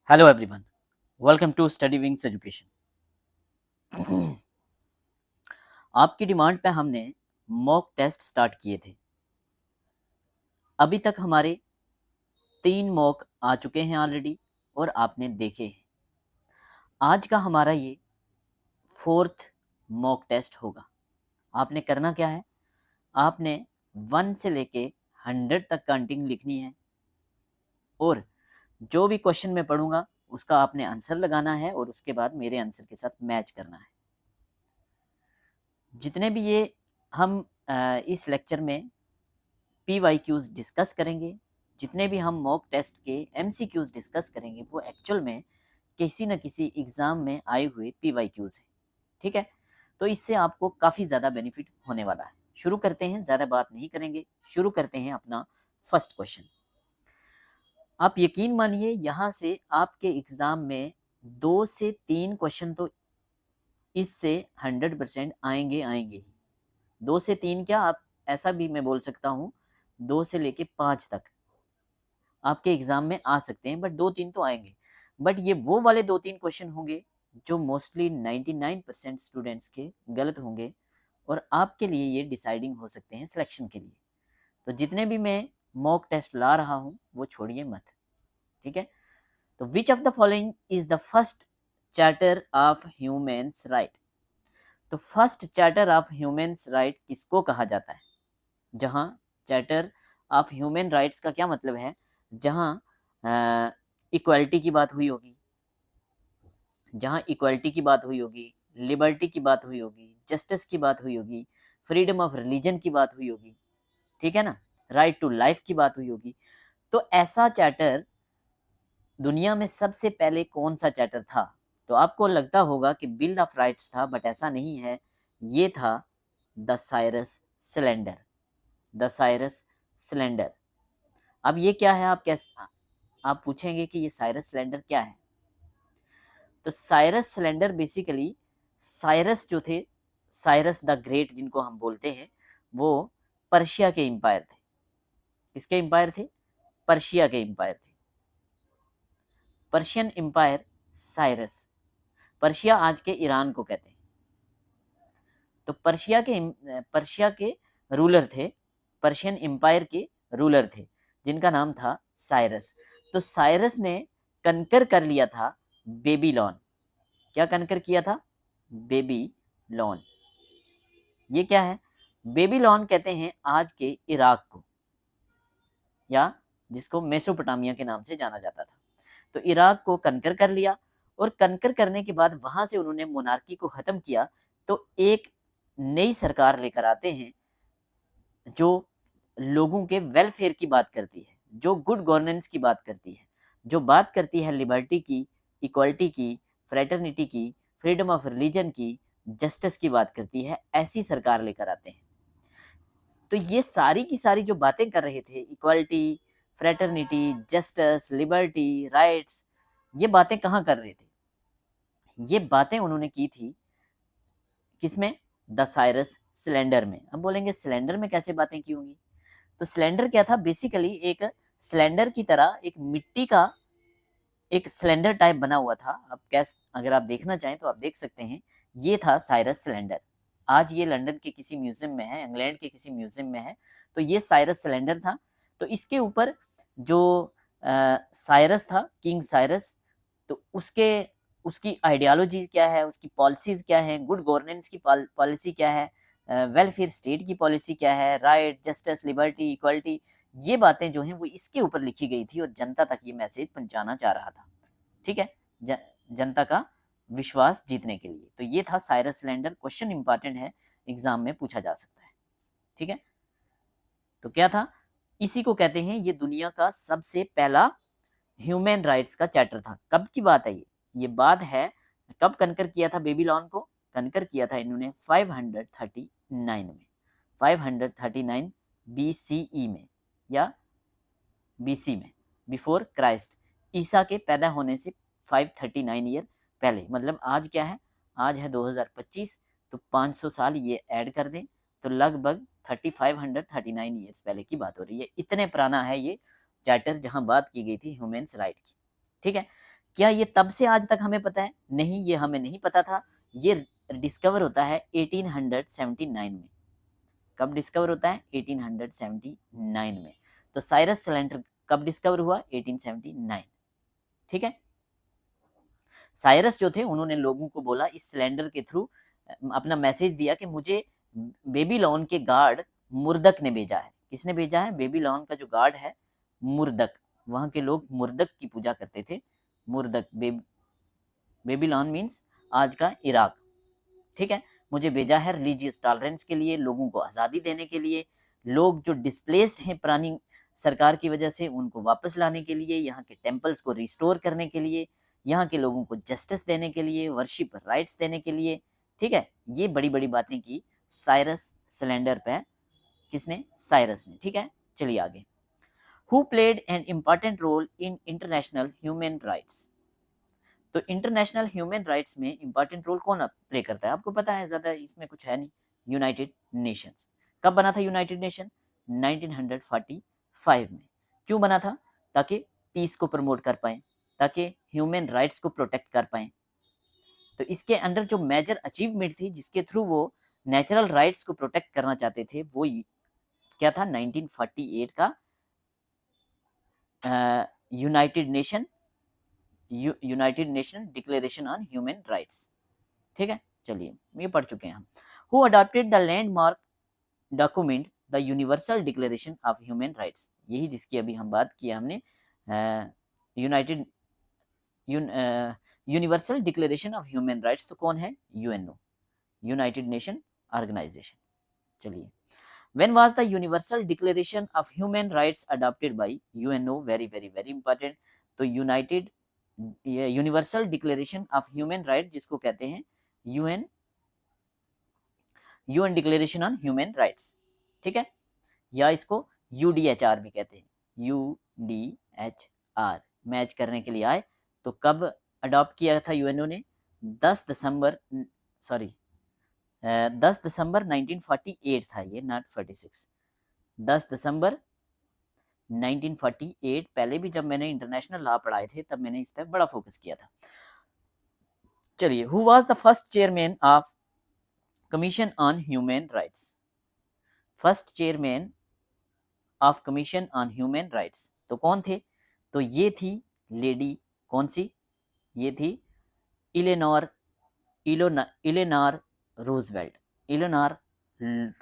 Hello everyone, welcome to Study Wings Education. आपकी demand पे हमने मॉक टेस्ट स्टार्ट किए थे। अभी तक हमारे 3 मॉक आ चुके हैं ऑलरेडी और आपने देखे हैं। आज का हमारा ये 4th मॉक टेस्ट होगा। आपने करना क्या है, आपने 1 से लेके 100 तक काउंटिंग लिखनी है और जो भी क्वेश्चन मैं पढ़ूंगा उसका आपने आंसर लगाना है और उसके बाद मेरे आंसर के साथ मैच करना है। जितने भी ये हम इस लेक्चर में PYQs डिस्कस करेंगे, जितने भी हम मॉक टेस्ट के MCQs डिस्कस करेंगे, वो एक्चुअल में किसी न किसी एग्ज़ाम में आए हुए PYQs हैं। ठीक है, तो इससे आपको काफ़ी ज़्यादा बेनिफिट होने वाला है। शुरू करते हैं, ज़्यादा बात नहीं करेंगे, शुरू करते हैं अपना फर्स्ट क्वेश्चन। आप यकीन मानिए यहाँ से आपके एग्ज़ाम में 2 से 3 क्वेश्चन तो इससे 100% आएंगे ही। 2 से 3 क्या, आप ऐसा भी मैं बोल सकता हूँ 2 से लेके 5 तक आपके एग्जाम में आ सकते हैं, बट 2-3 तो आएंगे। बट ये वो वाले 2-3 क्वेश्चन होंगे जो मोस्टली 99% स्टूडेंट्स के गलत होंगे और आपके लिए ये डिसाइडिंग हो सकते हैं सिलेक्शन के लिए। तो जितने भी मैं मॉक टेस्ट ला रहा हूँ वो छोड़िए मत। ठीक है, तो which of the following is the first charter of humans right. तो first charter of humans right किसको कहा जाता है? जहाँ चार्टर ऑफ ह्यूमन राइट्स का क्या मतलब है, जहाँ इक्वालिटी की बात हुई होगी, जहाँ इक्वालिटी की बात हुई होगी, लिबर्टी की बात हुई होगी, जस्टिस की बात हुई होगी, फ्रीडम ऑफ रिलीजन की बात हुई होगी, ठीक है ना, राइट टू लाइफ की बात हुई होगी। तो ऐसा चार्टर दुनिया में सबसे पहले कौन सा चार्टर था? तो आपको लगता होगा कि बिल ऑफ राइट्स था, बट ऐसा नहीं है। ये था the Cyrus cylinder. The Cyrus cylinder. अब ये क्या है, आप पूछेंगे कि ये साइरस सिलेंडर क्या है? तो साइरस सिलेंडर बेसिकली, साइरस जो थे, साइरस द ग्रेट जिनको हम बोलते हैं, वो पर्शिया के एम्पायर थे। किसके एम्पायर थे? पर्शिया के एम्पायर थे। Persian empire, Cyrus. पर्शिया आज के ईरान को कहते हैं। तो पर्शिया के रूलर थे, पर्शियन एम्पायर के रूलर थे, जिनका नाम था साइरस। तो साइरस ने कनकर कर लिया था बेबीलोन। क्या कनकर किया था? बेबीलोन। ये क्या है? बेबीलोन कहते हैं आज के इराक को, या जिसको मेसोपोटामिया के नाम से जाना जाता था। तो इराक को कनकर कर लिया और कनकर करने के बाद वहां से उन्होंने मोनार्की को खत्म किया। तो एक नई सरकार लेकर आते हैं जो लोगों के वेलफेयर की बात करती है, जो गुड गवर्नेंस की बात करती है, जो बात करती है लिबर्टी की, इक्वालिटी की, फ्रेटर्निटी की, फ्रीडम ऑफ रिलीजन की, जस्टिस की बात करती है। ऐसी सरकार लेकर आते हैं। तो ये सारी की सारी जो बातें कर रहे थे, equality, fraternity, justice, liberty, rights, ये बातें कहाँ कर रहे थे? ये बातें उन्होंने की थी किसमें? द साइरस सिलेंडर में। अब बोलेंगे सिलेंडर में कैसे बातें की होंगी? तो सिलेंडर क्या था? बेसिकली एक सिलेंडर की तरह एक मिट्टी का एक सिलेंडर टाइप बना हुआ था। अब कैस अगर आप देखना चाहें तो आप देख सकते हैं, ये था साइरस सिलेंडर। आज ये लंदन के किसी म्यूजियम में है, इंग्लैंड के किसी म्यूजियम में है। तो ये साइरस सिलेंडर था। तो इसके ऊपर जो साइरस था, किंग साइरस, तो उसकी आइडियोलॉजी क्या है, उसकी पॉलिसीज क्या है, गुड गवर्नेंस की पॉलिसी क्या है, वेलफेयर स्टेट की पॉलिसी क्या है, राइट, जस्टिस, लिबर्टी, इक्वालिटी, ये बातें जो हैं वो इसके ऊपर लिखी गई थी और जनता तक ये मैसेज पहुंचाना चाह रहा था। ठीक है, जनता का विश्वास जीतने के लिए। तो ये था साइरस सिलेंडर। क्वेश्चन इंपॉर्टेंट है, एग्जाम में पूछा जा सकता है। ठीक है, तो क्या था? इसी को कहते हैं, ये दुनिया का सबसे पहला ह्यूमन राइट्स का चैप्टर था। कब की बात है ये बात है, कब कनकर किया था बेबीलोन को? कनकर किया था इन्होंने 539 में, 539 BCE में, या BC में, बिफोर क्राइस्ट, ईसा के पैदा होने से 539 ईयर पहले। मतलब आज क्या है? आज है 2025, तो 500 साल ये ऐड कर दें तो लगभग 3539 ईयर्स पहले की बात हो रही है। इतने पुराना है ये चार्टर जहां बात की गई थी ह्यूमन्स राइट की। ठीक है, क्या ये तब से आज तक हमें पता है? नहीं, ये हमें नहीं पता था। ये डिस्कवर होता है 1879 में। कब डिस्कवर होता है? 1879 में। तो साइरस सिलेंडर कब डिस्कवर हुआ? 1879। ठीक है। साइरस जो थे उन्होंने लोगों को बोला, इस सिलेंडर के थ्रू अपना मैसेज दिया कि मुझे बेबीलोन के गार्ड मुर्दक ने भेजा है। किसने भेजा है? बेबीलोन का जो गार्ड है मुर्दक, वहाँ के लोग मुर्दक की पूजा करते थे। मुर्दक, बेबीलोन मीन्स आज का इराक। ठीक है। मुझे भेजा है रिलीजियस टॉलरेंस के लिए, लोगों को आज़ादी देने के लिए, लोग जो डिस्प्लेस्ड हैं पुरानी सरकार की वजह से उनको वापस लाने के लिए, यहाँ के टेम्पल्स को रिस्टोर करने के लिए, यहाँ के लोगों को जस्टिस देने के लिए, वर्शिप राइट्स देने के लिए। ठीक है। ये बड़ी बड़ी बातें की साइरस सिलेंडर पे। किसने? साइरस ने। ठीक है। चलिए आगे। Who played an important role in international human rights? तो इंटरनेशनल ह्यूमन राइट्स में इंपॉर्टेंट रोल कौन प्ले करता है? आपको पता है, ज़्यादा इसमें कुछ है नहीं। United Nations. कब बना था यूनाइटेड नेशन? 1945 में। क्यों बना था? ताकि पीस को प्रमोट कर पाएँ, ताकि ह्यूमन राइट्स को प्रोटेक्ट कर पाएँ। तो इसके अंडर जो मेजर अचीवमेंट थी, जिसके थ्रू वो नेचुरल राइट्स को प्रोटेक्ट करना चाहते थे, वो क्या था? 1948 का United Nation Declaration on Human Rights. ठीक है। चलिए, ये पढ़ चुके हैं हम। Who adopted the landmark document the Universal Declaration of human Rights? यही जिसकी अभी हम बात की हमने, United Universal Declaration of human rights. तो कौन है? UNO, United Nation Organisation. चलिए, when was the universal declaration of human rights adopted by UNO? very very very important। तो universal Declaration of human right जिसको कहते हैं UN declaration on Human Rights. ठीक है। या इसको यूडीएचआर भी कहते हैं। यूडीएचआर मैच करने के लिए आए। तो कब अडॉप्ट किया था यूएनओ ने? 10 दिसंबर 1948 था ये, नॉट 46। 10 दिसंबर 1948। पहले भी जब मैंने इंटरनेशनल लॉ पढ़ाए थे तब मैंने इस पर बड़ा फोकस किया था। चलिए, who was the first chairman of commission on Human rights? First chairman of commission on Human rights तो कौन थे? तो ये थी लेडी, कौन सी? ये थी इलेनोर रूजवेल्ट। Eleanor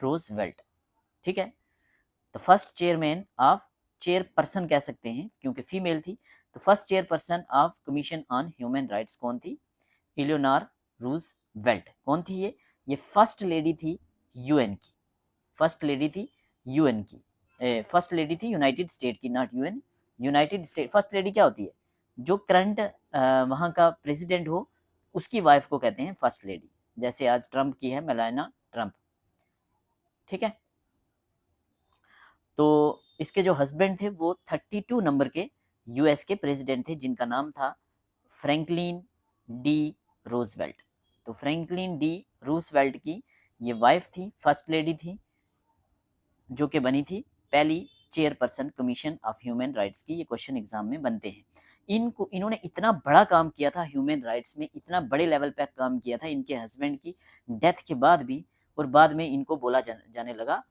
Roosevelt. ठीक है। तो फर्स्ट चेयरमैन ऑफ, चेयरपर्सन कह सकते हैं क्योंकि फीमेल थी। तो first chairperson of commission on Human rights कौन थी? Eleanor Roosevelt. कौन थी ये फर्स्ट लेडी थी यूएन की। फर्स्ट लेडी थी यूएन की। फर्स्ट लेडी थी यूनाइटेड स्टेट की, not UN, United state. First lady क्या होती है? जो करंट वहाँ का प्रेसिडेंट हो, उसकी वाइफ को कहते हैं फर्स्ट लेडी। जैसे आज ट्रंप की है मेलानिया ट्रंप। ठीक है। तो इसके जो हस्बैंड थे वो 32 नंबर के यूएस के प्रेसिडेंट थे, जिनका नाम था फ्रैंकलिन डी रूजवेल्ट। तो फ्रैंकलिन डी रूजवेल्ट की ये वाइफ थी, फर्स्ट लेडी थी, जो कि बनी थी पहली chairperson commission of human rights की। ये क्वेश्चन एग्जाम में बनते हैं। इन्होंने इतना बड़ा काम किया था ह्यूमन राइट्स में, इतना बड़े लेवल पे काम किया था इनके हस्बैंड की डेथ के बाद भी। और बाद में इनको बोला जाने लगा,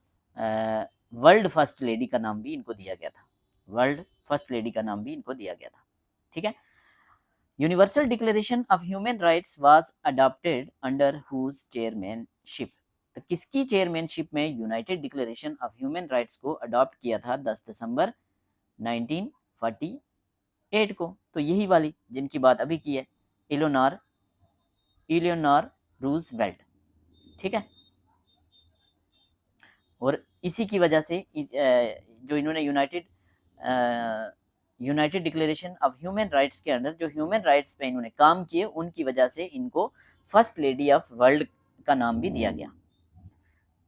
वर्ल्ड फर्स्ट लेडी का नाम भी इनको दिया गया था। वर्ल्ड फर्स्ट लेडी का नाम भी इनको दिया गया था। ठीक है। Universal Declaration of human Rights was adopted under whose chairmanship? तो किसकी चेयरमैनशिप में United Declaration of human Rights को अडॉप्ट किया था 10 दिसंबर 1948 को? तो यही वाली जिनकी बात अभी की है, इलेनोर रूजवेल्ट। ठीक है। और इसी की वजह से जो इन्होंने United Declaration of human rights के अंडर जो ह्यूमन राइट्स पे इन्होंने काम किए, उनकी वजह से इनको फर्स्ट लेडी ऑफ वर्ल्ड का नाम भी दिया गया।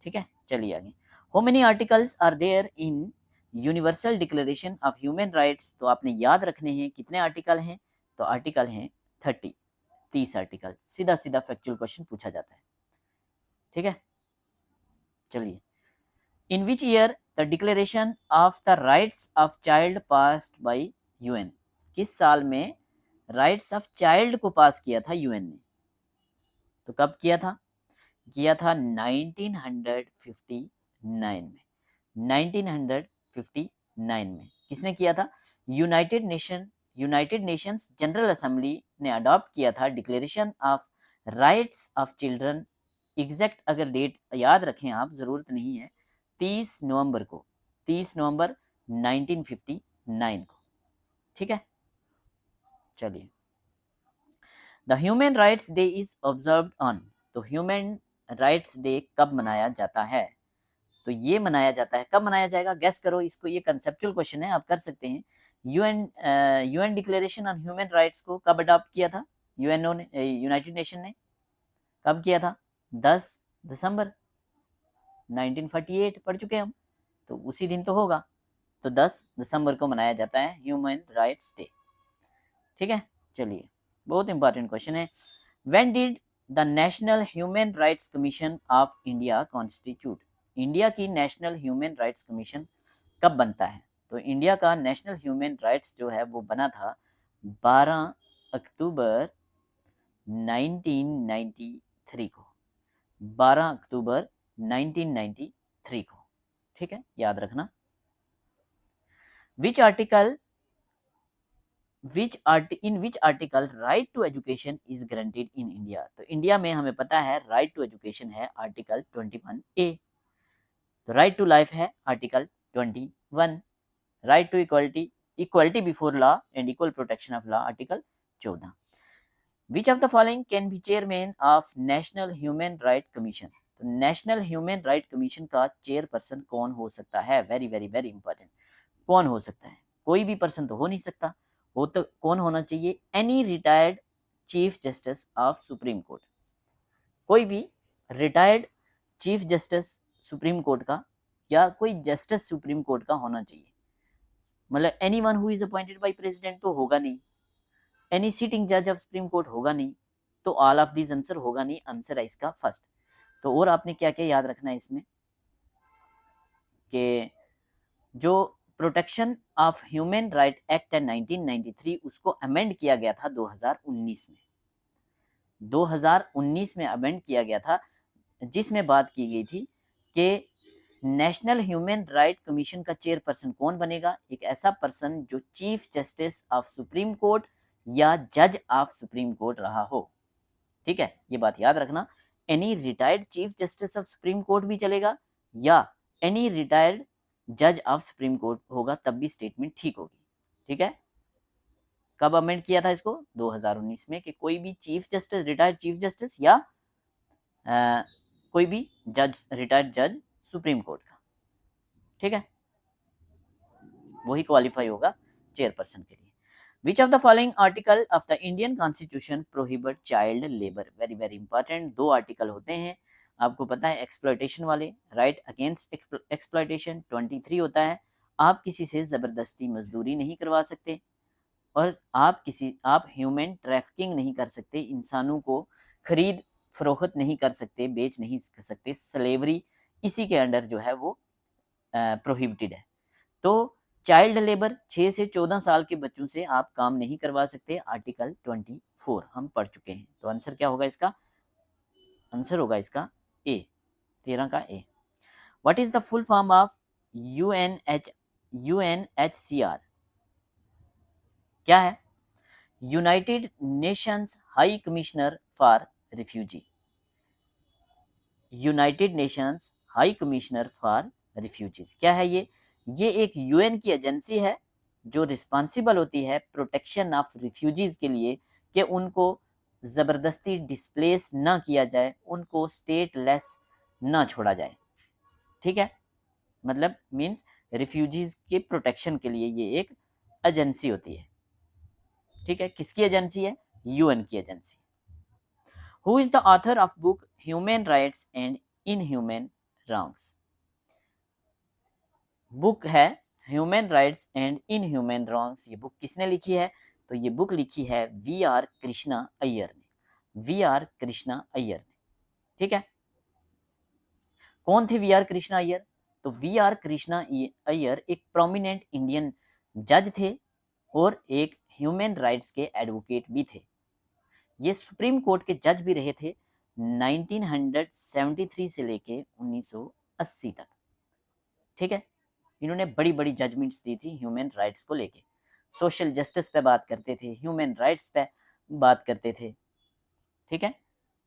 ठीक है। चलिए आगे। How many articles are there in Universal Declaration of human rights? तो आपने याद रखने हैं कितने आर्टिकल हैं। तो आर्टिकल हैं 30 आर्टिकल। सीधा सीधा फैक्चुअल क्वेश्चन पूछा जाता है। ठीक है। चलिए, in which year the declaration of the rights of child passed by UN? किस साल में राइट्स ऑफ चाइल्ड को पास किया था यूएन ने। तो कब किया था? किया था 1959 में। 1959 में किसने किया था? यूनाइटेड नेशंस जनरल असेंबली ने अडॉप्ट किया था declaration of rights of children. Exact अगर डेट याद रखें आप, ज़रूरत नहीं है, 30 नवंबर को, 30 नवंबर 1959 को। ठीक है, चलिए। The human rights day is observed on. तो ह्यूमन राइट्स डे कब मनाया जाता है? तो ये मनाया जाता है, कब मनाया जाएगा? गेस करो इसको, ये कंसेप्चुअल क्वेश्चन है, आप कर सकते हैं। UN declaration on Human Rights को कब अडॉप्ट किया था यूएनओ ने, यूनाइटेड नेशन ने? कब किया था? 10 दिसंबर 1948, पढ़ चुके हैं हम, तो उसी दिन तो होगा। तो 10 दिसंबर को मनाया जाता है ह्यूमन राइट्स डे। ठीक है, चलिए, बहुत इंपॉर्टेंट क्वेश्चन है। When did the national human rights commission of India constitute? India की नेशनल ह्यूमन राइट्स कमीशन कब बनता है? तो इंडिया का नेशनल ह्यूमन राइट्स जो है वो बना था 12 अक्टूबर 1993 को। 12 अक्टूबर 1993 को। ठीक है, याद रखना। Which article in which article right to education is granted in India? तो इंडिया में हमें पता है राइट टू एजुकेशन है आर्टिकल 21A। तो राइट टू लाइफ है article 21। Right to equality before law and equal protection of law article 14। Which of the following can be chairman of National Human Right Commission? तो National Human Right Commission का chairperson कौन हो सकता है? Very very very important. कौन हो सकता है? कोई भी पर्सन तो हो नहीं सकता, वो तो कौन होना चाहिए? Any retired chief justice of supreme court. कोई भी retired chief justice supreme court का या कोई जस्टिस सुप्रीम कोर्ट का होना चाहिए। मतलब any one who is appointed by president तो होगा नहीं, एनी सिटिंग जज ऑफ सुप्रीम कोर्ट होगा नहीं, तो ऑल ऑफ दिस आंसर होगा नहीं, आंसर है इसका फर्स्ट। तो और आपने क्या क्या याद रखना है इसमें कि जो protection of human right act है 1993, उसको अमेंड किया गया था 2019 में। 2019 में अमेंड किया गया था, जिसमें बात की गई थी कि नेशनल ह्यूमन राइट कमीशन का चेयरपर्सन कौन बनेगा? एक ऐसा पर्सन जो chief justice of supreme court या जज ऑफ सुप्रीम कोर्ट रहा हो। ठीक है, ये बात याद रखना। Any retired chief justice of supreme court भी चलेगा या एनी रिटायर्ड जज ऑफ सुप्रीम कोर्ट होगा, तब भी स्टेटमेंट ठीक होगी। ठीक है, कब अमेंड किया था इसको? 2019 में, कि कोई भी chief justice, retired chief justice या कोई भी जज, रिटायर्ड जज सुप्रीम कोर्ट का। ठीक है, वही क्वालिफाई होगा चेयरपर्सन के लिए। विच of the following article of the Indian constitution prohibit child labour? Very very important. 2 article होते हैं, आपको पता है, एक्सप्लॉयटेशन वाले, राइट अगेंस्ट एक्सप्लॉयटेशन 23 होता है, आप किसी से ज़बरदस्ती मजदूरी नहीं करवा सकते, और आप ह्यूमन ट्रैफिकिंग नहीं कर सकते, इंसानों को खरीद फरोख्त नहीं कर सकते, बेच नहीं कर सकते, स्लेवरी इसी के अंडर जो है वो प्रोहिबिटेड है। तो चाइल्ड लेबर 6 से 14 साल के बच्चों से आप काम नहीं करवा सकते, आर्टिकल 24 हम पढ़ चुके हैं। तो आंसर क्या होगा इसका? आंसर होगा इसका ए, 13 का A. What is the full form of UNHCR? क्या है? United Nations high commissioner for refugee. United Nations high commissioner for refugees क्या है ये एक यूएन की एजेंसी है जो रिस्पॉन्सिबल होती है प्रोटेक्शन ऑफ रिफ्यूजीज के लिए, कि उनको ज़बरदस्ती डिस्प्लेस ना किया जाए, उनको स्टेटलेस ना छोड़ा जाए। ठीक है, मतलब मीन्स रिफ्यूजीज के प्रोटेक्शन के लिए ये एक एजेंसी होती है। ठीक है, किसकी एजेंसी है? यूएन की agency. Who is the author of book human rights and inhuman wrongs? Book है human rights and inhuman wrongs, ये बुक किसने लिखी है? तो ये बुक लिखी है वी.आर. कृष्णा अय्यर ने। वी.आर. कृष्णा अय्यर ने। ठीक है, कौन थे वी.आर. कृष्णा अय्यर? तो वी.आर. कृष्णा अय्यर एक प्रोमिनेंट इंडियन जज थे और एक ह्यूमन राइट्स के एडवोकेट भी थे। ये सुप्रीम कोर्ट के जज भी रहे थे 1973 से लेके 1980 तक। ठीक है, इन्होंने बड़ी बड़ी जजमेंट्स दी थी ह्यूमन राइट्स को लेके, सोशल जस्टिस पे बात करते थे, ह्यूमन राइट्स पे बात करते थे। ठीक है,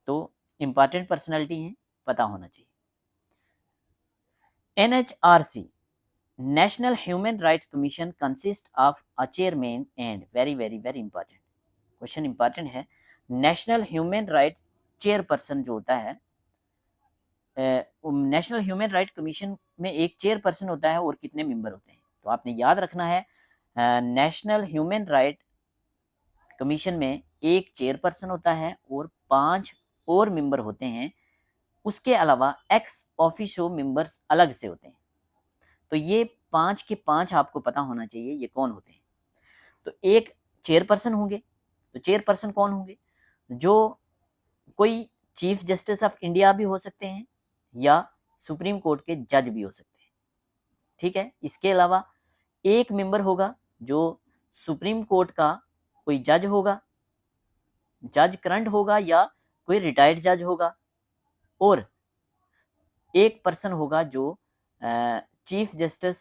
तो इंपॉर्टेंट पर्सनालिटी हैं, पता होना चाहिए। NHRC national human rights commission consist of a chairman and very very very important question, important है। नेशनल ह्यूमन राइट चेयरपर्सन जो होता है, नेशनल ह्यूमन राइट कमीशन में एक चेयरपर्सन होता है और कितने मेंबर होते हैं, तो आपने याद रखना है नेशनल ह्यूमन राइट कमीशन में एक चेयरपर्सन होता है और 5 और मेंबर होते हैं। उसके अलावा एक्स ऑफिशियो मेंबर्स अलग से होते हैं। तो ये 5 के 5 आपको पता होना चाहिए ये कौन होते हैं। तो एक चेयरपर्सन होंगे, तो चेयरपर्सन कौन होंगे, जो कोई चीफ जस्टिस ऑफ इंडिया भी हो सकते हैं या सुप्रीम कोर्ट के जज भी हो सकते हैं। ठीक है, इसके अलावा एक मेंबर होगा जो सुप्रीम कोर्ट का कोई जज होगा, जज करंट होगा या कोई रिटायर्ड जज होगा, और एक पर्सन होगा जो chief justice,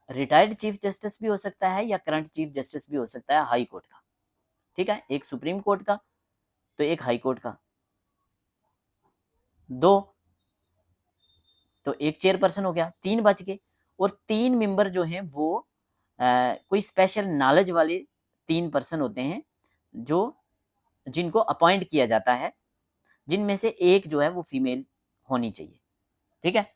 retired chief justice भी हो सकता है या करंट चीफ जस्टिस भी हो सकता है हाई कोर्ट का। ठीक है, एक सुप्रीम कोर्ट का तो एक हाई कोर्ट का, दो तो एक चेयरपर्सन हो गया, 3 बच गए। और 3 मेंबर जो हैं वो कोई स्पेशल नॉलेज वाले 3 पर्सन होते हैं जो जिनको अपॉइंट किया जाता है, जिनमें से एक जो है वो फीमेल होनी चाहिए। ठीक है,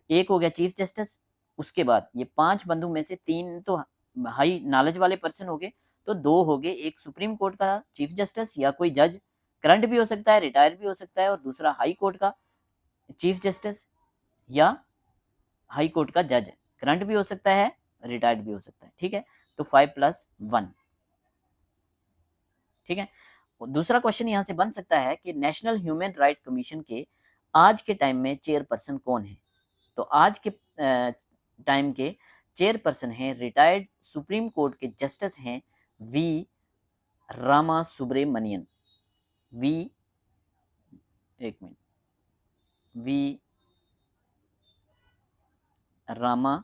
एक हो गया चीफ जस्टिस, उसके बाद ये 5 बंदों में से 3 तो हाई नॉलेज वाले पर्सन हो गए, तो 2 हो गए, एक सुप्रीम कोर्ट का चीफ जस्टिस या कोई जज करंट भी हो सकता है, रिटायर भी हो सकता है, और दूसरा हाई कोर्ट का चीफ जस्टिस या हाई कोर्ट का जज, करंट भी हो सकता है, रिटायर्ड भी हो सकता है। ठीक है, तो 5+1। ठीक है, दूसरा क्वेश्चन यहां से बन सकता है कि नेशनल ह्यूमन राइट कमीशन के आज के टाइम में चेयरपर्सन कौन है। तो आज के टाइम के चेयरपर्सन हैं, रिटायर्ड सुप्रीम कोर्ट के जस्टिस हैं वी रामा सुब्रमणियन। वी, एक minute, V Rama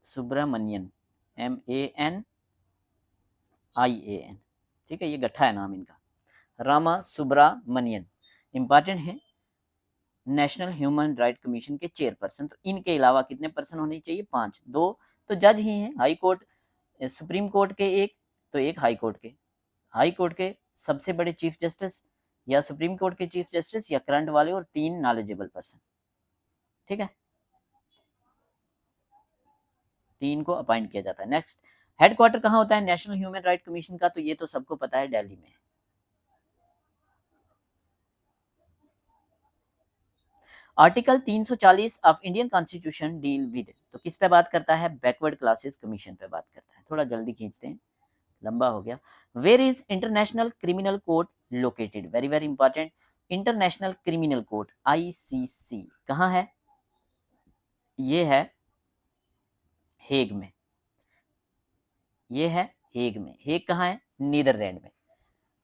Subramanian, MANIAN। ठीक है, ये गट्ठा है नाम इनका, रामा सुब्रमणियन। इंपॉर्टेंट है, नेशनल ह्यूमन राइट कमीशन के चेयरपर्सन। तो इनके अलावा कितने पर्सन होने चाहिए, 5, 2 तो जज ही हैं, हाई कोर्ट सुप्रीम कोर्ट के एक, तो एक हाई कोर्ट के, हाई कोर्ट के सबसे बड़े चीफ जस्टिस या सुप्रीम कोर्ट के चीफ जस्टिस या करंट वाले, और 3 नॉलेजेबल पर्सन। ठीक है, 3 को अपॉइंट किया जाता है। नेक्स्ट, हेडक्वार्टर कहाँ होता है नेशनल ह्यूमन राइट कमीशन का, तो ये तो सबको पता है, दिल्ली में। Article 340 of Indian constitution deal with, तो किस पे बात करता है, बैकवर्ड क्लासेस कमीशन पे बात करता है। थोड़ा जल्दी खींचते हैं, लंबा हो गया। Where is International Criminal Court located, very very important. International Criminal Court ICC कहाँ है, ये है हेग में, ये है हेग में। हेग कहाँ है, नीदरलैंड में।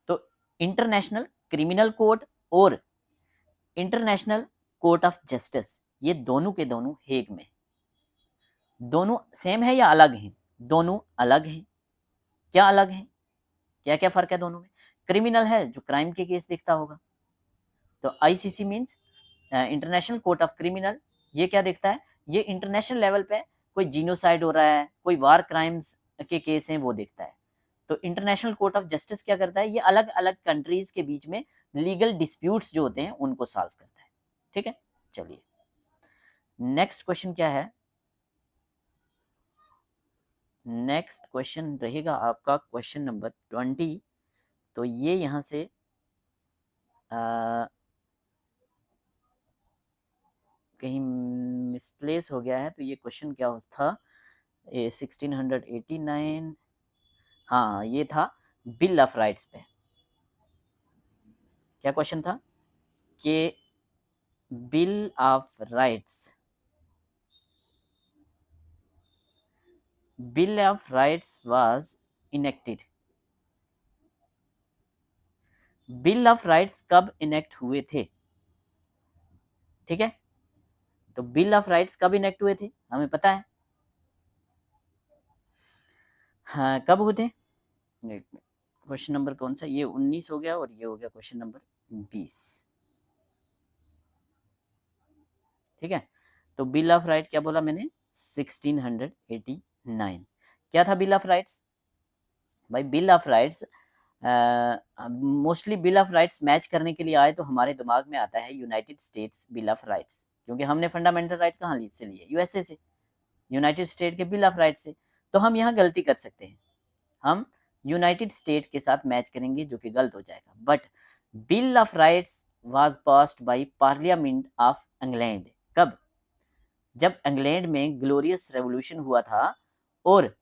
तो इंटरनेशनल क्रिमिनल कोर्ट और इंटरनेशनल कोर्ट ऑफ जस्टिस, ये दोनों के दोनों हेग में। दोनों सेम है या अलग हैं, दोनों अलग हैं। क्या अलग हैं, क्या क्या फर्क है दोनों में। क्रिमिनल है जो क्राइम के केस देखता होगा, तो ICC means international court of criminal, ये क्या देखता है, ये इंटरनेशनल लेवल पे कोई जीनोसाइड हो रहा है, कोई वार क्राइम्स के केस हैं वो देखता है। तो इंटरनेशनल कोर्ट ऑफ जस्टिस क्या करता है, ये अलग अलग कंट्रीज के बीच में लीगल डिस्प्यूट्स जो होते हैं उनको सॉल्व करता है। ठीक है, चलिए नेक्स्ट क्वेश्चन क्या है। नेक्स्ट क्वेश्चन रहेगा आपका क्वेश्चन नंबर 20। तो ये यहाँ से कहीं मिसप्लेस हो गया है, तो ये क्वेश्चन क्या था, 1689, हाँ ये था बिल ऑफ राइट्स पे। क्या क्वेश्चन था कि bill of rights bill of rights was enacted. Bill of rights कब इनेक्ट हुए थे? ठीक है, तो बिल ऑफ राइट्स कब इनेक्ट हुए थे हमें पता है। हाँ, कब हुए थे? क्वेश्चन नंबर कौन सा? ये 19 हो गया और ये हो गया क्वेश्चन नंबर 20। ठीक है, तो बिल ऑफ राइट क्या बोला मैंने? 1689। क्या था बिल ऑफ राइट्स? भाई bill of rights mostly bill of rights match करने के लिए आए तो हमारे दिमाग में आता है United states bill of rights, क्योंकि हमने फंडामेंटल राइट कहाँ से लिए? यूएसए से, यूनाइटेड स्टेट के बिल ऑफ राइट्स से। तो हम यहाँ गलती कर सकते हैं, हम यूनाइटेड स्टेट के साथ मैच करेंगे जो कि गलत हो जाएगा। But bill of rights was passed by parliament of England. कब? जब इंग्लैंड में ग्लोरियस रेवोल्यूशन हुआ था और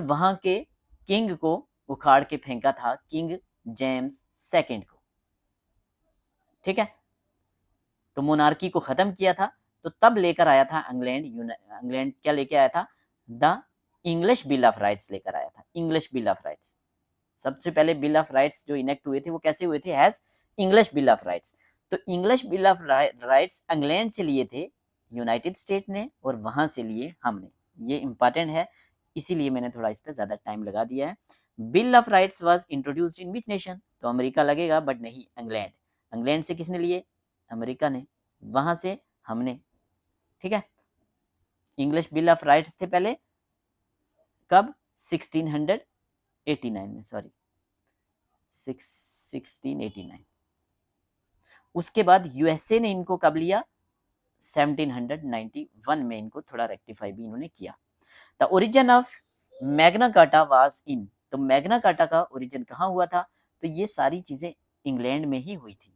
वहां के किंग को उखाड़ के फेंका था, किंग जेम्स सेकंड को। ठीक है, तो मोनार्की को खत्म किया था, तो तब लेकर आया था इंग्लैंड क्या लेके आया था? The English bill of rights लेकर आया था, इंग्लिश बिल ऑफ राइट्स। सबसे पहले बिल ऑफ राइट्स जो इनेक्ट हुए थे वो कैसे हुए थे? As English bill of rights. तो English bill of rights England से लिए थे यूनाइटेड स्टेट ने, और वहां से लिए हमने। ये इंपॉर्टेंट है, इसीलिए मैंने थोड़ा इस पर ज्यादा टाइम लगा दिया है। Bill of rights was introduced in which nation? तो अमेरिका लगेगा, बट नहीं, इंग्लैंड। इंग्लैंड से किसने लिए? अमेरिका ने, वहां से हमने। ठीक है, इंग्लिश बिल ऑफ राइट्स थे पहले, कब? 1689 में, सॉरी 1689। उसके बाद यूएसए ने इनको कब लिया? 1791 में इनको थोड़ा रेक्टिफाई भी इन्होंने किया। The origin of Magna carta was in. तो मैग्ना कार्टा का ओरिजिन कहाँ हुआ था? तो ये सारी चीजें इंग्लैंड में ही हुई थी,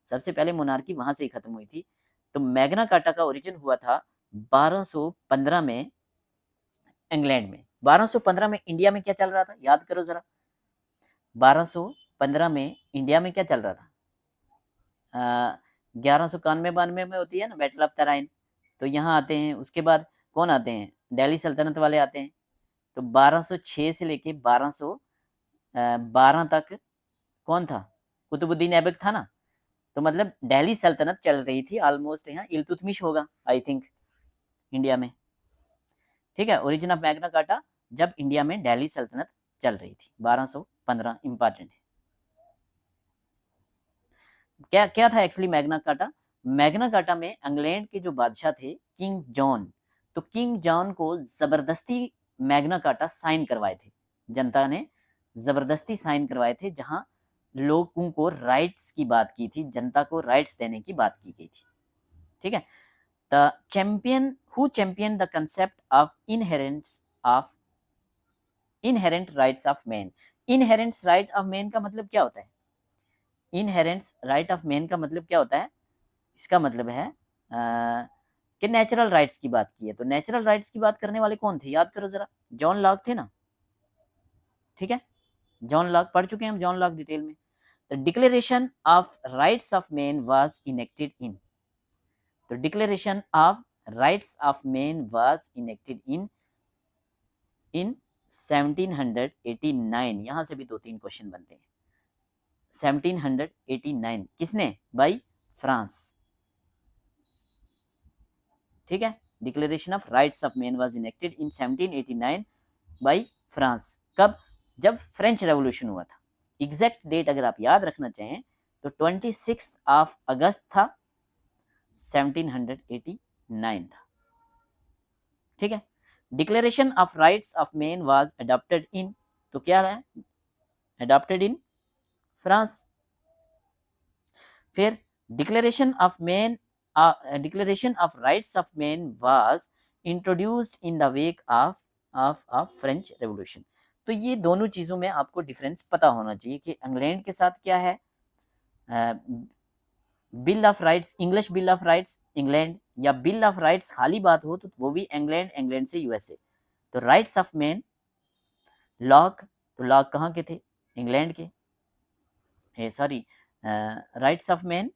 सबसे पहले मोनार्की वहां से ही खत्म हुई थी। तो मैग्ना कार्टा का ओरिजिन हुआ था 1215 में इंग्लैंड में। 1215 में इंडिया में क्या चल रहा था, याद करो जरा। 1215 में इंडिया में क्या चल रहा था? 1191-92 में होती है ना बैटल ऑफ तराइन। तो यहाँ आते हैं, उसके बाद कौन आते हैं? दिल्ली सल्तनत वाले आते हैं। तो 1206 से लेके 1212 तक कौन था? कुतुबुद्दीन ऐबक था ना। तो मतलब दिल्ली सल्तनत चल रही थी ऑलमोस्ट। यहाँ इल्तुतमिश होगा आई थिंक इंडिया में। ठीक है, ओरिजिन ऑफ मैग्ना कार्टा जब इंडिया में दिल्ली सल्तनत चल रही थी 1215, इंपॉर्टेंट है। क्या क्या था actually Magna carta? Magna carta में इंग्लैंड के जो बादशाह थे किंग जॉन, तो किंग जॉन को जबरदस्ती मैग्ना कार्टा साइन करवाए थे, जनता ने जबरदस्ती साइन करवाए थे, जहां लोगों को राइट्स की बात की थी, जनता को राइट्स देने की बात की गई थी। ठीक है, the champion who champion the concept of inherent rights of man. Inherent right of man का मतलब क्या होता है? इनहेरेंट राइट ऑफ मैन का मतलब क्या होता है? इसका मतलब है कि नेचुरल राइट्स की बात की है। तो नेचुरल राइट्स की बात करने वाले कौन थे, याद करो जरा। जॉन लॉक थे ना। ठीक है, जॉन लॉक पढ़ चुके हैं हम, जॉन लॉक डिटेल में। The declaration of rights of man was enacted in. तो declaration of rights of man was enacted in 1789। यहां से भी 2-3 क्वेश्चन बनते हैं। 1789 किसने? By France. ठीक है, declaration of rights of man was enacted in 1789 by France. कब? जब फ्रेंच रेवोल्यूशन हुआ था। एग्जैक्ट डेट अगर आप याद रखना चाहें तो 26 ऑफ अगस्त था, 1789 था। ठीक है, declaration of rights of man was adopted in, तो क्या है? Adopted in France. फिर declaration of rights of man was introduced in the wake of French revolution. तो ये दोनों चीजों में आपको डिफरेंस पता होना चाहिए कि इंग्लैंड के साथ क्या है bill of rights, English bill of rights England, या बिल ऑफ राइट्स खाली बात हो तो वो भी इंग्लैंड, इंग्लैंड से यूएसए। तो राइट्स ऑफ मैन लॉक, तो लॉक कहाँ के थे? इंग्लैंड के। Sorry, rights of man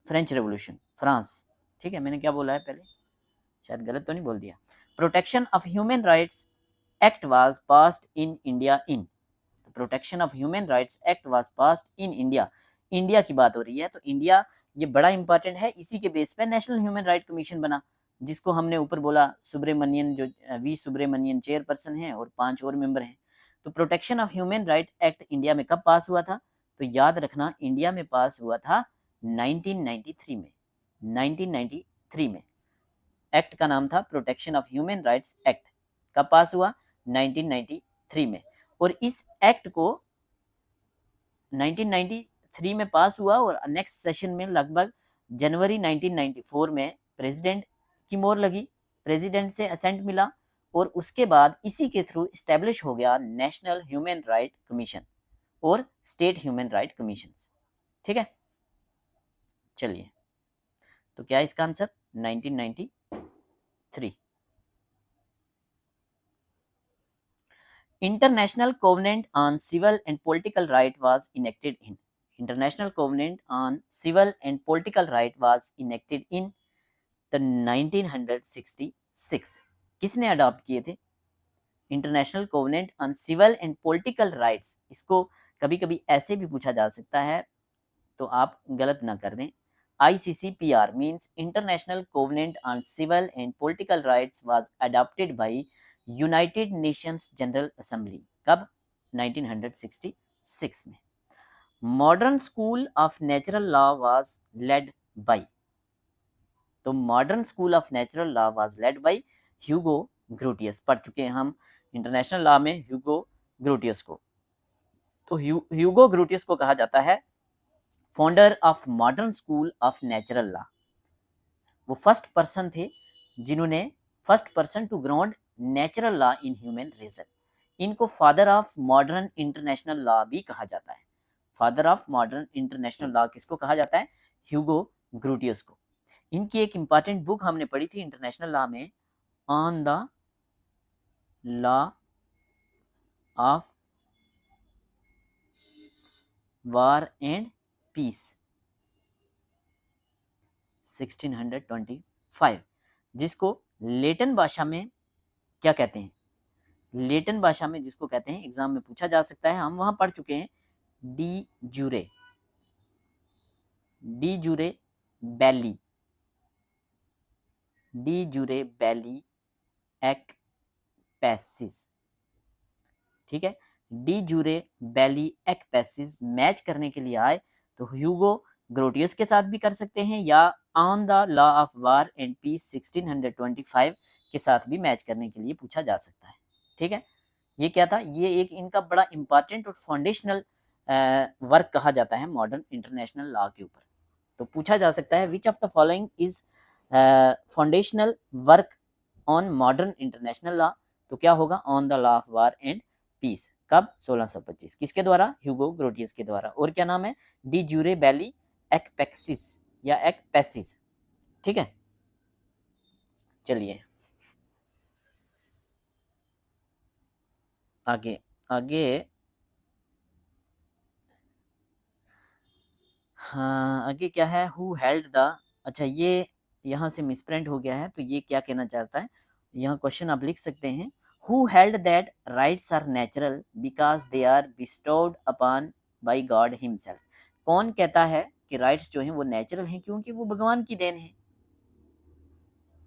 French revolution, France. ठीक है, मैंने क्या बोला है पहले, शायद गलत तो नहीं बोल दिया। Protection of human rights act was passed in India in, protection of human rights act was passed in India, India की बात हो रही है तो इंडिया ये बड़ा इंपॉर्टेंट है, इसी के बेस पे नेशनल ह्यूमन राइट कमीशन बना, जिसको हमने ऊपर बोला सुब्रमण्यन, जो वी सुब्रमण्यन चेयरपर्सन है और 5 और मेंबर हैं। तो protection of human right act India में कब पास हुआ था, तो याद रखना इंडिया में पास हुआ था 1993 में, 1993 में। एक्ट का नाम था protection of human rights act, कब पास हुआ, 1993 में। और इस एक्ट को 1993 में पास हुआ और नेक्स्ट सेशन में लगभग जनवरी 1994 में प्रेसिडेंट की मोहर लगी, प्रेसिडेंट से असेंट मिला और उसके बाद इसी के थ्रू इस्टेब्लिश हो गया नेशनल ह्यूमन राइट कमीशन और स्टेट ह्यूमन राइट कमीशन। ठीक है, चलिए तो क्या है इसका answer, 1993। International Covenant on Civil and Political Right was enacted in, International Covenant on Civil and Political Right was enacted in the 1966। किसने अडॉप्ट किए थे, International Covenant on Civil and political Rights, इसको कभी कभी ऐसे भी पूछा जा सकता है तो आप गलत ना कर दें। ICCPR means International Covenant on Civil and Political Rights was adopted by United Nations general assembly, कब, 1966 में। Modern school of natural law was led by, तो modern school of natural law was led by Hugo Grotius, पढ़ चुके हैं हम international law में ह्यूगो Grotius को। तो ह्यूगो ग्रोटियस को कहा जाता है founder of modern school of natural law. वो फर्स्ट पर्सन थे जिन्होंने, first person to ground natural law in human reason. इनको father of modern international law भी कहा जाता है। Father of modern international law किसको कहा जाता है, ह्यूगो ग्रोटियस को। इनकी एक इंपॉर्टेंट बुक हमने पढ़ी थी इंटरनेशनल लॉ में, on the law of war and peace 1625, जिसको लेटिन भाषा में क्या कहते हैं, लेटिन भाषा में जिसको कहते हैं, एग्जाम में पूछा जा सकता है, हम वहां पढ़ चुके हैं, डी जूरे बैली, डी जूरे बैली एक् पैसिस। ठीक है, डी जूरे बैली एक् पैसिस मैच करने के लिए आए तो ह्यूगो ग्रोटियस के साथ भी कर सकते हैं या on the law of war and peace 1625 के साथ भी मैच करने के लिए पूछा जा सकता है। ठीक है, ये क्या था, ये एक इनका बड़ा इंपॉर्टेंट और फाउंडेशनल वर्क कहा जाता है मॉडर्न इंटरनेशनल लॉ के ऊपर। तो पूछा जा सकता है which of the following is foundational work on modern international law, तो क्या होगा, on the law of war and peace, कब, 1625, किसके द्वारा, ह्यूगो ग्रोटियस के द्वारा। और क्या नाम है, डी जूरे बैली एक् पैसिस या एक् पैसिस। ठीक है, चलिए आगे हाँ, आगे क्या है, हु हेल्ड द, अच्छा ये यहाँ से मिसप्रिंट हो गया है, तो ये क्या कहना चाहता है, यहाँ क्वेश्चन आप लिख सकते हैं, who held that rights are natural because they are bestowed upon by God himself. कौन कहता है कि राइट्स जो हैं वो नेचुरल हैं क्योंकि वो भगवान की देन है,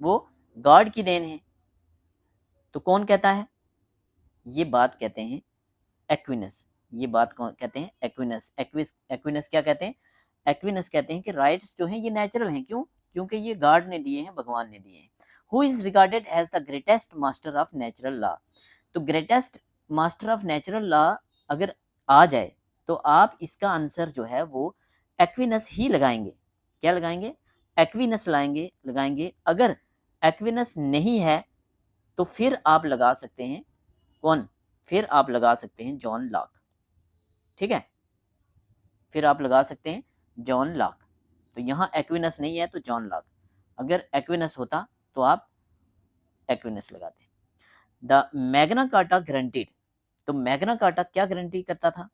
वो गॉड की देन है। तो कौन कहता है, ये बात कहते हैं एक्विनस, ये बात कौन कहते हैं, एक्विनस। एक्विनस क्या कहते हैं, एक्विनस कहते हैं कि राइट्स जो हैं ये नेचुरल हैं, क्यों, क्योंकि ये गॉड ने दिए हैं, भगवान ने दिए हैं। Who is regarded as the greatest master of natural law, तो greatest master of natural law अगर आ जाए तो आप इसका आंसर जो है वो एक्विनस ही लगाएंगे। क्या लगाएंगे, एक्विनस लगाएंगे। अगर एक्विनस नहीं है तो फिर आप लगा सकते हैं कौन, फिर आप लगा सकते हैं जॉन लॉक। ठीक है, फिर आप लगा सकते हैं जॉन लॉक। तो यहाँ एक्विनस नहीं है तो जॉन लॉक, अगर एक्विनस होता तो आप एक्विनस लगाते। द मैग्ना कार्टा ग्रांटेड, तो मैग्ना कार्टा क्या गारंटी करता था,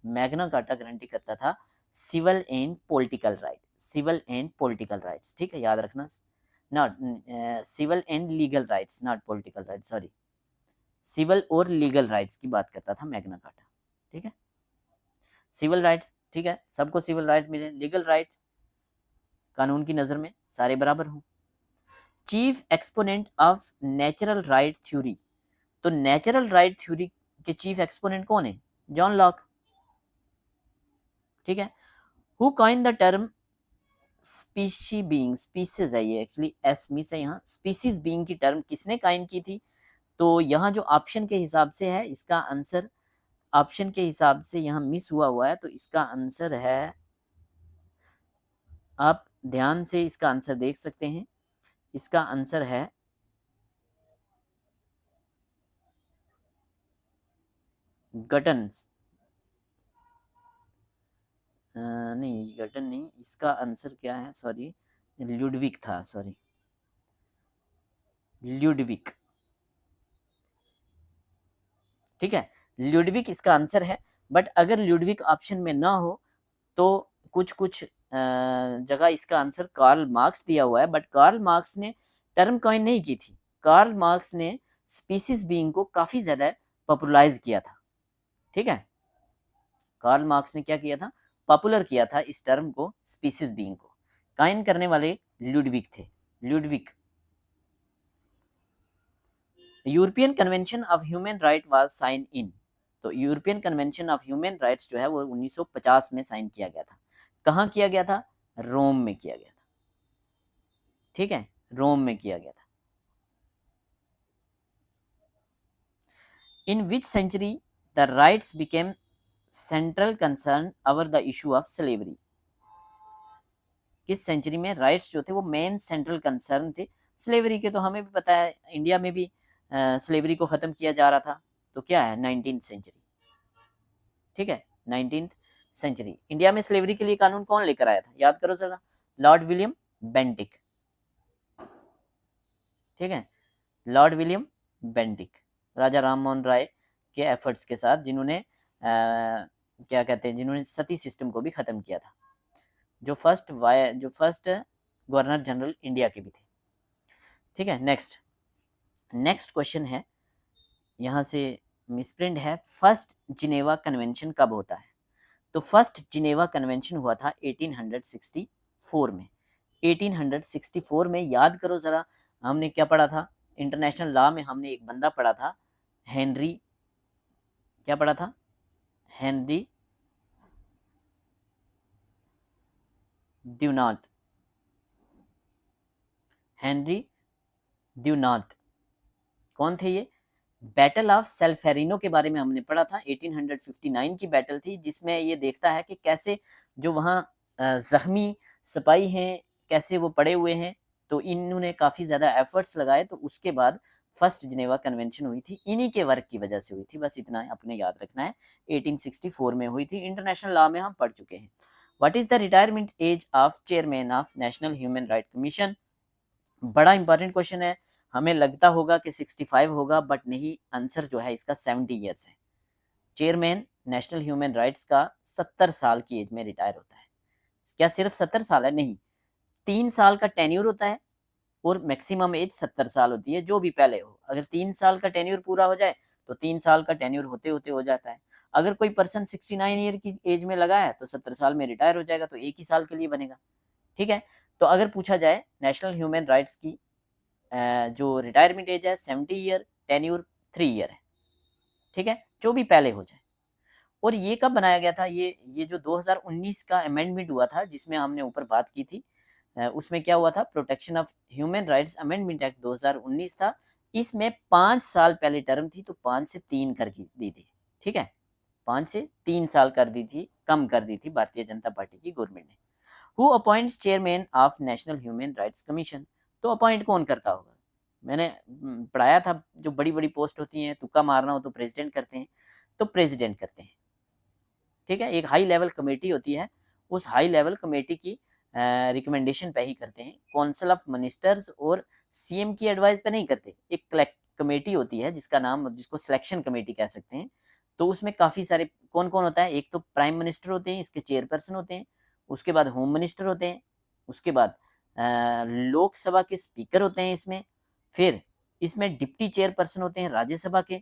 मैग्ना कार्टा गारंटी करता था civil and political right, civil and political rights. ठीक है, याद रखना not civil and legal rights, not political rights, sorry, civil और लीगल राइट्स की बात करता था मैग्ना कार्टा। ठीक है, सिविल राइट्स, ठीक है, सबको सिविल राइट मिले, लीगल राइट्स कानून की नज़र में सारे बराबर हों। Chief exponent of natural right theory, तो नेचुरल राइट थ्योरी के चीफ एक्सपोनेंट कौन है? John Locke. ठीक है, who coin the term species being, species है ये एक्चुअली, एस मिस है यहाँ, स्पीसीज बीइंग की टर्म किसने काइन की थी? तो यहाँ जो ऑप्शन के हिसाब से है इसका आंसर, ऑप्शन के हिसाब से यहाँ मिस हुआ है, तो इसका आंसर है, आप ध्यान से इसका आंसर देख सकते हैं, इसका आंसर है गटन, नहीं गटन नहीं, इसका आंसर क्या है, सॉरी, ल्यूडविक था, सॉरी, ल्यूडविक। ठीक है, ल्यूडविक इसका आंसर है, बट अगर ल्यूडविक ऑप्शन में ना हो तो कुछ कुछ जगह इसका आंसर कार्ल मार्क्स दिया हुआ है, बट कार्ल मार्क्स ने टर्म कॉइन नहीं की थी, कार्ल मार्क्स ने स्पीसीज बीइंग को काफ़ी ज़्यादा पॉपुलराइज किया था। ठीक है, कार्ल मार्क्स ने क्या किया था, पॉपुलर किया था इस टर्म को, स्पीसीज बीइंग को। काइन करने वाले ल्यूडविक थे, Ludwig. European convention of human right was sign in, तो European convention of human rights जो है वो 1950 में साइन किया गया था। कहाँ किया गया था? रोम में किया गया था। ठीक है, रोम में किया गया था। In which century the rights became central concern over the issue of slavery, किस सेंचुरी में राइट्स जो थे वो मेन सेंट्रल कंसर्न थे स्लेवरी के? तो हमें भी पता है इंडिया में भी स्लेवरी को ख़त्म किया जा रहा था, तो क्या है, 19th सेंचुरी। ठीक है, 19th सेंचुरी। इंडिया में स्लेवरी के लिए कानून कौन लेकर आया था, याद करो जरा, लॉर्ड विलियम बेंटिक। ठीक है, लॉर्ड विलियम बेंटिक, राजा राम मोहन राय के एफर्ट्स के साथ, जिन्होंने क्या कहते हैं, जिन्होंने सती सिस्टम को भी ख़त्म किया था, जो फर्स्ट गवर्नर जनरल इंडिया के भी थे। ठीक है, नेक्स्ट क्वेश्चन है, यहाँ से मिसप्रिंट है, फर्स्ट जिनेवा कन्वेंशन कब होता है? तो फर्स्ट जिनेवा कन्वेंशन हुआ था 1864 में। 1864 में, याद करो ज़रा, हमने क्या पढ़ा था इंटरनेशनल लॉ में? हमने एक बंदा पढ़ा था, हेनरी, क्या पढ़ा था? हेनरी ड्यूनांत, हेनरी ड्यूनांत, कौन थे ये? बैटल ऑफ सेल्फेरिनो के बारे में हमने पढ़ा था, 1859 की बैटल थी, जिसमें ये देखता है कि कैसे जो वहाँ ज़ख्मी सिपाही हैं कैसे वो पड़े हुए हैं, तो इन्होंने काफ़ी ज़्यादा एफर्ट्स लगाए, तो उसके बाद फर्स्ट जिनेवा कन्वेंशन हुई थी, इन्हीं के वर्क की वजह से हुई थी, बस इतना अपने याद रखना है। 1864 में हुई थी, इंटरनेशनल लॉ में हम पढ़ चुके हैं। What is the retirement age of chairman of National Human Right commission? बड़ा इंपॉर्टेंट क्वेश्चन है, हमें लगता होगा कि 65 होगा, बट नहीं, आंसर जो है इसका 70 ईयर्स है। चेयरमैन नेशनल ह्यूमन राइट्स का 70 साल की एज में रिटायर होता है। क्या सिर्फ 70 साल है? नहीं, 3 साल का टेन्यूर होता है और मैक्सिमम एज 70 साल होती है, जो भी पहले हो। अगर 3 साल का टेन्यूर पूरा हो जाए तो 3 साल का टेन्यूर होते होते हो जाता है। अगर कोई पर्सन 69 ईयर की एज में लगा है तो 70 साल में रिटायर हो जाएगा, तो एक ही साल के लिए बनेगा। ठीक है, तो अगर पूछा जाए नेशनल ह्यूमन राइट्स की जो रिटायरमेंट एज है 70 ईयर, टेन्यूर 3 ईयर है। ठीक है, जो भी पहले हो जाए। और ये कब बनाया गया था? ये जो 2019 का अमेंडमेंट हुआ था, जिसमें हमने ऊपर बात की थी, उसमें क्या हुआ था, protection of human rights amendment act 2019 था। इसमें 5 साल पहले टर्म थी, तो 5 से 3 कर दी थी। ठीक है, 5 से 3 साल कर दी थी, कम कर दी थी भारतीय जनता पार्टी की गवर्नमेंट ने। Who appoints chairman of National human rights commission? तो अपॉइंट कौन करता होगा? मैंने पढ़ाया था, जो बड़ी बड़ी पोस्ट होती हैं, तुक्का मारना हो तो प्रेसिडेंट करते हैं, तो प्रेसिडेंट करते हैं। ठीक है, एक हाई लेवल कमेटी होती है, उस हाई लेवल कमेटी की रिकमेंडेशन पे ही करते हैं। काउंसिल ऑफ मिनिस्टर्स और सीएम की एडवाइस पे नहीं करते। एक कमेटी होती है जिसका नाम, जिसको सिलेक्शन कमेटी कह सकते हैं, तो उसमें काफ़ी सारे कौन कौन होता है, एक तो प्राइम मिनिस्टर होते हैं, इसके चेयरपर्सन होते हैं, उसके बाद होम मिनिस्टर होते हैं, उसके बाद लोकसभा के स्पीकर होते हैं इसमें, फिर इसमें डिप्टी चेयरपर्सन होते हैं राज्यसभा के,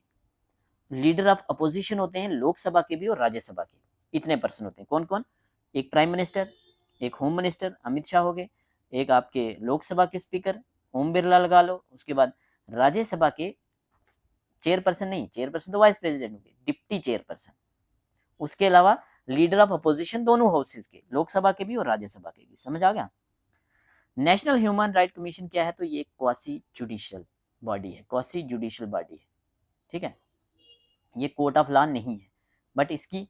लीडर ऑफ अपोजिशन होते हैं लोकसभा के भी और राज्यसभा के, इतने पर्सन होते हैं। कौन कौन? एक प्राइम मिनिस्टर, एक होम मिनिस्टर अमित शाह हो गए, एक आपके लोकसभा के स्पीकर ओम बिरला लगा लो, उसके बाद राज्यसभा के चेयरपर्सन, नहीं चेयरपर्सन तो वाइस प्रेसिडेंट हो गए, डिप्टी चेयरपर्सन, उसके अलावा लीडर ऑफ अपोजिशन दोनों हाउसेज के, लोकसभा के भी और राज्यसभा के भी। समझ आ गया? नेशनल ह्यूमन राइट कमीशन क्या है? तो ये क्वासी जुडिशियल बॉडी है, क्वासी जुडिशियल बॉडी है, ठीक है। ये कोर्ट ऑफ लॉ नहीं है, बट इसकी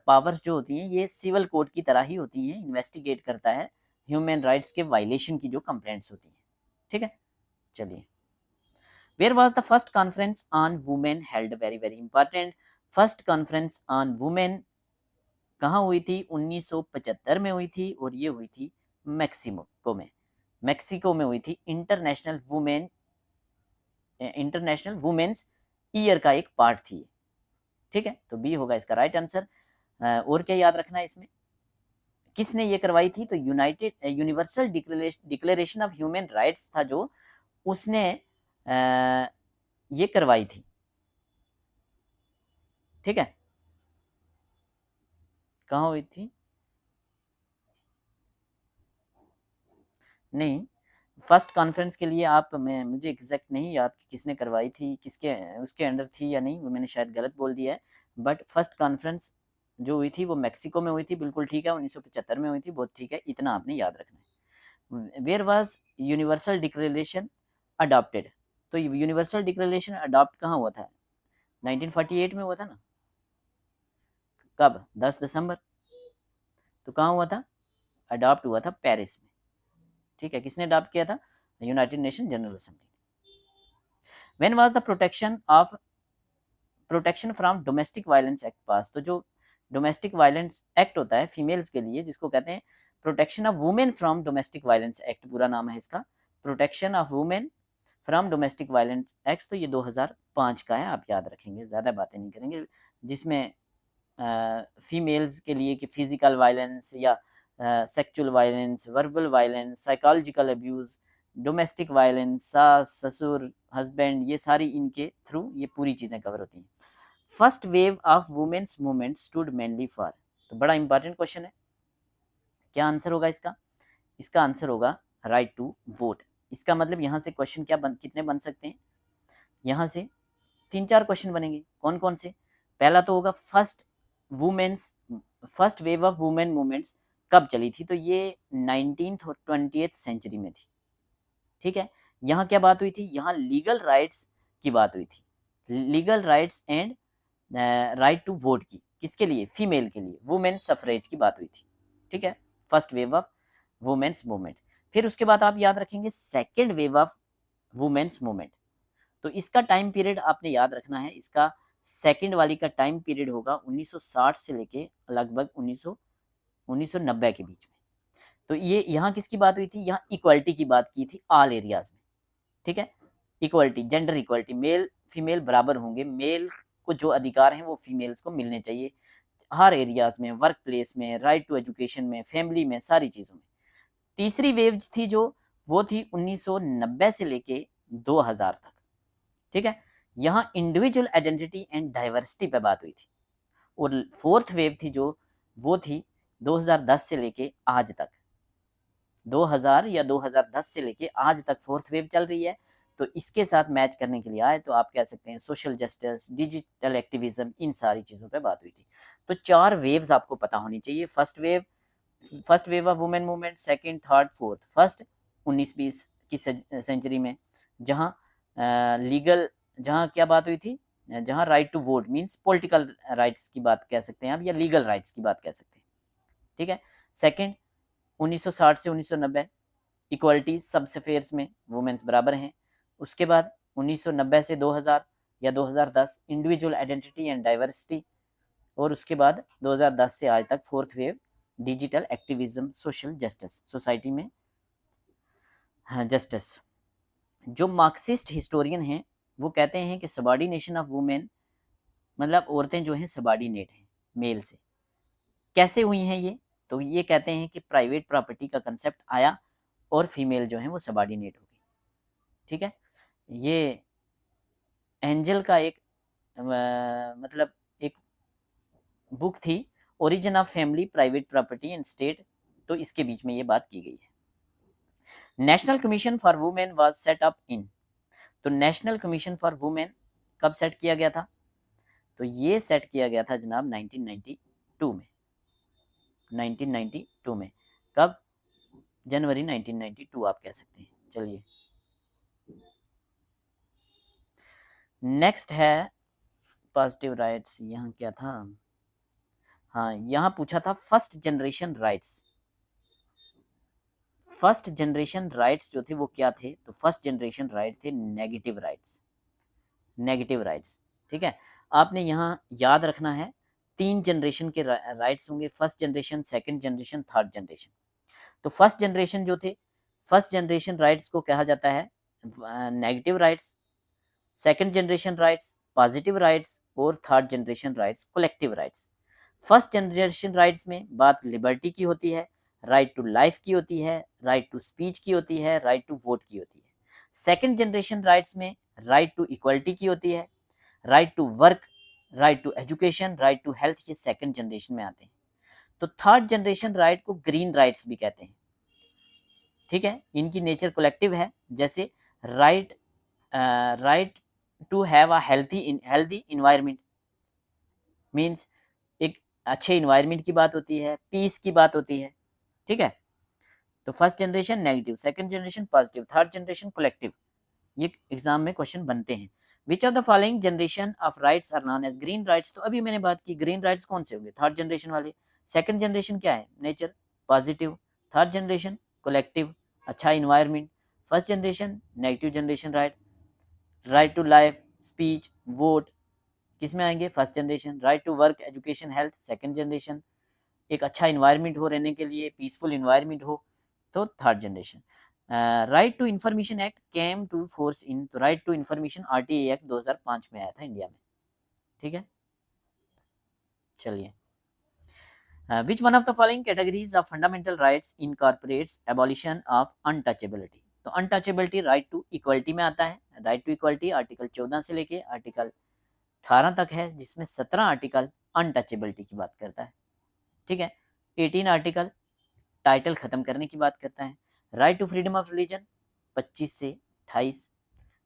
पावर्स जो होती हैं ये सिविल कोर्ट की तरह ही होती हैं, इन्वेस्टिगेट करता है ह्यूमन राइट्स के वायलेशन की जो कंप्लेंट्स होती हैं, ठीक है। चलिए, where was the first conference on women held? Very very important, first conference on women कहाँ हुई थी? 1975 में हुई थी, और ये हुई थी मैक्सिको में, मैक्सिको में हुई थी। इंटरनेशनल वुमेन्स ईयर का एक पार्ट थी, ठीक है। तो बी होगा इसका राइट आंसर। और क्या याद रखना है इसमें? किसने ये करवाई थी? तो universal Declaration of human rights था जो, उसने ये करवाई थी, ठीक है। कहाँ हुई थी? नहीं, फर्स्ट कॉन्फ्रेंस के लिए आप, मैं मुझे एग्जैक्ट नहीं याद कि किसने करवाई थी, किसके उसके अंडर थी या नहीं, वो मैंने शायद गलत बोल दिया है। बट फर्स्ट कॉन्फ्रेंस जो हुई थी वो मैक्सिको में हुई थी, बिल्कुल ठीक है, 1975 में हुई थी, बहुत ठीक है, इतना आपने याद रखना है। Where was universal declaration adopted? तो यूनिवर्सल डिक्लेरेशन अडॉप्ट कहाँ हुआ था? 1948 में हुआ था ना। कब? 10 दिसंबर। तो कहाँ हुआ था? अडॉप्ट हुआ था पेरिस में, ठीक है। किसने अडॉप्ट किया था? United nation general assembly. When was the protection from domestic violence act पास? तो जो डोमेस्टिक वायलेंस एक्ट होता है फीमेल्स के लिए, जिसको कहते हैं protection of women from domestic violence act, पूरा नाम है इसका, protection of women from domestic violence act. तो ये 2005 का है, आप याद रखेंगे, ज़्यादा बातें नहीं करेंगे, जिसमें फीमेल्स के लिए कि फिजिकल वायलेंस या sexual violence, verbal violence, psychological abuse, domestic violence, सास ससुर हस्बैंड, ये सारी इनके थ्रू ये पूरी चीज़ें कवर होती हैं। First wave of women's movement stood mainly for? तो बड़ा इंपॉर्टेंट क्वेश्चन है, क्या आंसर होगा इसका? इसका आंसर होगा राइट टू वोट। इसका मतलब यहाँ से क्वेश्चन कितने बन सकते हैं? यहाँ से 3-4 क्वेश्चन बनेंगे। कौन कौन से? पहला तो होगा first wave of women movements कब चली थी? तो ये 19th और 20th सेंचुरी में थी, ठीक है। यहाँ क्या बात हुई थी? यहाँ लीगल राइट्स की बात हुई थी, legal rights and right to vote की, किसके लिए? फीमेल के लिए, वुमेन सफरेज की बात हुई थी, ठीक है। First wave of women's movement. फिर उसके बाद आप याद रखेंगे second wave of women's movement. तो इसका टाइम पीरियड आपने याद रखना है, इसका सेकेंड वाली का टाइम पीरियड होगा 1960 से लेके लगभग 1990 के बीच में। तो ये यहाँ किसकी बात हुई थी? यहाँ इक्वालिटी की बात की थी ऑल एरियाज में, ठीक है। Equality, gender equality, male female बराबर होंगे, मेल को जो अधिकार हैं वो फीमेल्स को मिलने चाहिए हर एरियाज में, वर्क प्लेस में, राइट टू एजुकेशन में, फैमिली में, सारी चीज़ों में। तीसरी वेव थी जो, वो थी 1990 से लेके 2000 तक, ठीक है। यहाँ इंडिविजुअल आइडेंटिटी एंड डाइवर्सिटी पे बात हुई थी। और फोर्थ वेव थी जो, वो थी 2010 से लेके आज तक, 2000 या 2010 से लेके आज तक फोर्थ वेव चल रही है। तो इसके साथ मैच करने के लिए आए तो आप कह सकते हैं सोशल जस्टिस, डिजिटल एक्टिविज्म, इन सारी चीज़ों पे बात हुई थी। तो 4 वेव्स आपको पता होनी चाहिए। First wave of women movement, second, third, fourth. First 19-20 की सेंचुरी में, जहाँ लीगल, जहाँ क्या बात हुई थी? जहाँ right to vote means political rights की बात कह सकते हैं आप, या लीगल राइट्स की बात कह सकते हैं, ठीक है। सेकंड 1960 से 1990 इक्वालिटी सब स्फेयर्स में वुमेन्स बराबर हैं। उसके बाद 1990 से 2000 या 2010 इंडिविजुअल आइडेंटिटी एंड डाइवर्सिटी। और उसके बाद 2010 से आज तक fourth wave digital activism, social justice, society में जस्टिस। जो मार्क्सिस्ट हिस्टोरियन हैं वो कहते हैं कि सबॉर्डिनेशन ऑफ वुमेन, मतलब औरतें जो हैं सबॉर्डिनेट हैं मेल से। कैसे हुई हैं ये? तो ये कहते हैं कि प्राइवेट प्रॉपर्टी का कंसेप्ट आया और फीमेल जो है वो सबॉर्डिनेट होगी। ठीक है, ये एंजल का एक मतलब एक बुक थी, origin of family, private property and state, तो इसके बीच में ये बात की गई है। National commission for women was set up in, तो नेशनल कमीशन फॉर वुमेन कब सेट किया गया था? तो ये सेट किया गया था जनाब 1992 में। 1992 में, कब? जनवरी 1992 आप कह सकते हैं। चलिए नेक्स्ट है पॉजिटिव राइट्स। यहाँ क्या था? हाँ, यहाँ पूछा था first generation rights. First generation rights जो थे वो क्या थे? तो फर्स्ट जनरेशन राइट थे नेगेटिव राइट्स। नेगेटिव राइट्स, ठीक है। आपने यहाँ याद रखना है 3 जनरेशन के राइट्स होंगे, first generation, second generation, third generation. तो फर्स्ट जनरेशन जो थे, फर्स्ट जनरेशन राइट्स को कहा जाता है negative rights, second generation rights positive rights, और third generation rights collective rights. First generation rights में बात लिबर्टी की होती है, राइट टू लाइफ की होती है, राइट टू स्पीच की होती है, राइट टू वोट की होती है। सेकंड जनरेशन राइट्स में राइट टू इक्वलिटी की होती है, right to work, right to education, right to health, ये सेकंड जनरेशन में आते हैं। तो थर्ड जनरेशन राइट को ग्रीन राइट्स भी कहते हैं। ठीक है, इनकी नेचर कलेक्टिव है, जैसे right to have a healthy environment, means एक अच्छे इन्वायरमेंट की बात होती है, पीस की बात होती है। ठीक है, तो first generation negative, second generation positive, third generation collective, ये एग्जाम में क्वेश्चन बनते हैं। Which of the following generation of rights are known as green rights? तो अभी मैंने बात की ग्रीन राइट्स कौन से होंगे? थर्ड जनरेशन वाले। सेकंड जनरेशन क्या है? Nature positive. Third generation collective, अच्छा environment. First generation negative generation right, right to life, speech, vote, किस में आएंगे? First generation. Right to work, education, health, second generation. एक अच्छा इन्वायरमेंट हो रहने के लिए, पीसफुल इन्वायरमेंट हो, तो third generation. Right to information act came to force in, तो right to information RTI act 2005 में आया था इंडिया में। ठीक है, चलिए which one of the following categories of fundamental rights incorporates abolition of untouchability? तो अनटचेबिलिटी राइट टू इक्वलिटी में आता है। राइट टू इक्वलिटी आर्टिकल 14 से लेके आर्टिकल 18 तक है, जिसमें 17 आर्टिकल अनटचेबिलिटी की बात करता है। ठीक है, 18 आर्टिकल टाइटल खत्म करने की बात करता है। Right to freedom of religion 25 से 28,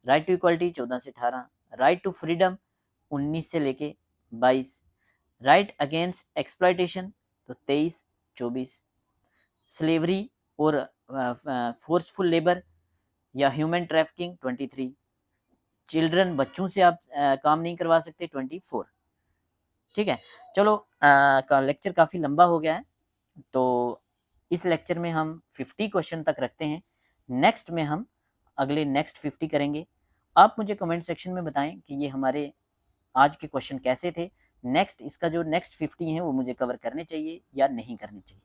राइट टू इक्वलिटी 14 से 18, राइट टू फ्रीडम 19 से लेके 22, राइट अगेंस्ट एक्सप्लॉयटेशन तो 23, 24, स्लेवरी और फोर्सफुल लेबर या ह्यूमन ट्रैफिकिंग 23, चिल्ड्रन बच्चों से आप काम नहीं करवा सकते 24। ठीक है, चलो का लेक्चर काफ़ी लंबा हो गया है, तो इस लेक्चर में हम 50 क्वेश्चन तक रखते हैं। नेक्स्ट में हम अगले नेक्स्ट 50 करेंगे। आप मुझे कमेंट सेक्शन में बताएं कि ये हमारे आज के क्वेश्चन कैसे थे। नेक्स्ट इसका जो नेक्स्ट 50 हैं वो मुझे कवर करने चाहिए या नहीं करने चाहिए।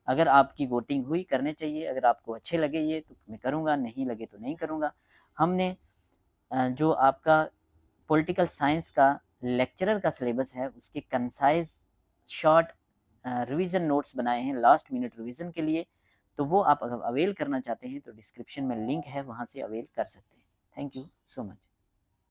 अगर आपकी वोटिंग हुई करने चाहिए, अगर आपको अच्छे लगे ये तो मैं करूँगा, नहीं लगे तो नहीं करूँगा। हमने जो आपका पॉलिटिकल साइंस का लेक्चरर का सिलेबस है उसके कंसाइज शॉर्ट रिवीजन नोट्स बनाए हैं लास्ट मिनट रिवीजन के लिए, तो वो आप अगर अवेल करना चाहते हैं तो डिस्क्रिप्शन में लिंक है, वहाँ से अवेल कर सकते हैं। Thank you so much.